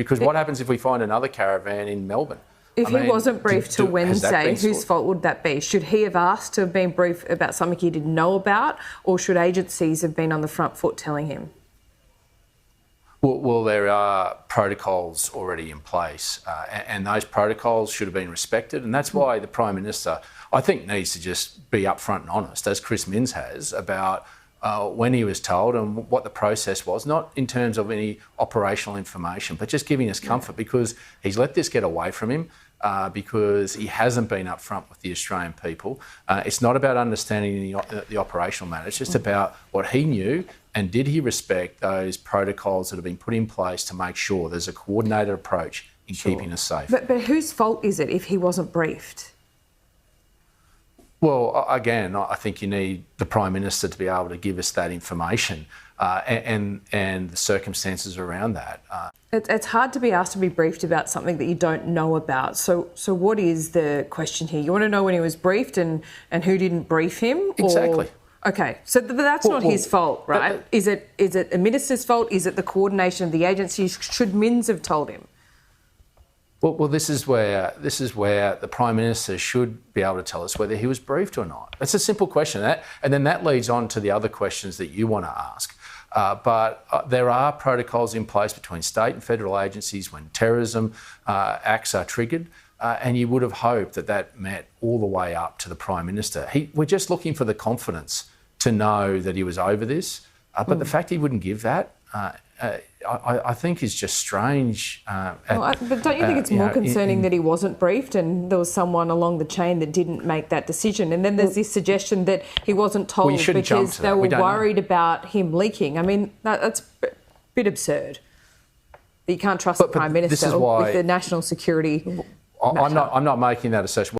Because what happens if we find another caravan in Melbourne? If he wasn't briefed till Wednesday, whose fault would that be? Should he have asked to have been briefed about something he didn't know about, or should agencies have been on the front foot telling him? Well, there are protocols already in place, and those protocols should have been respected, and that's why the Prime Minister, I think, needs to just be upfront and honest, as Chris Minns has, about when he was told and what the process was, not in terms of any operational information, but just giving us comfort, because he's let this get away from him, because he hasn't been upfront with the Australian people. It's not about understanding the operational matter, it's just about what he knew, and did he respect those protocols that have been put in place to make sure there's a coordinated approach in keeping us safe. But whose fault is it if he wasn't briefed? Well, again, I think you need the Prime Minister to be able to give us that information and the circumstances around that. It's hard to be asked to be briefed about something that you don't know about. So what is the question here? You want to know when he was briefed and who didn't brief him? Exactly. Okay, so but that's not his fault, right? Is it the Minister's fault? Is it the coordination of the agencies? Should Minns have told him? Well, this is where the Prime Minister should be able to tell us whether he was briefed or not. It's a simple question, and then that leads on to the other questions that you want to ask. But there are protocols in place between state and federal agencies when terrorism acts are triggered, and you would have hoped that met all the way up to the Prime Minister. We're just looking for the confidence to know that he was over this, but the fact he wouldn't give that, I think is just strange. But don't you think it's more concerning that he wasn't briefed and there was someone along the chain that didn't make that decision? And then there's this suggestion that he wasn't told because they were worried about him leaking. I mean, that's a bit absurd. You can't trust the Prime Minister with the national security matter. I'm not making that assertion.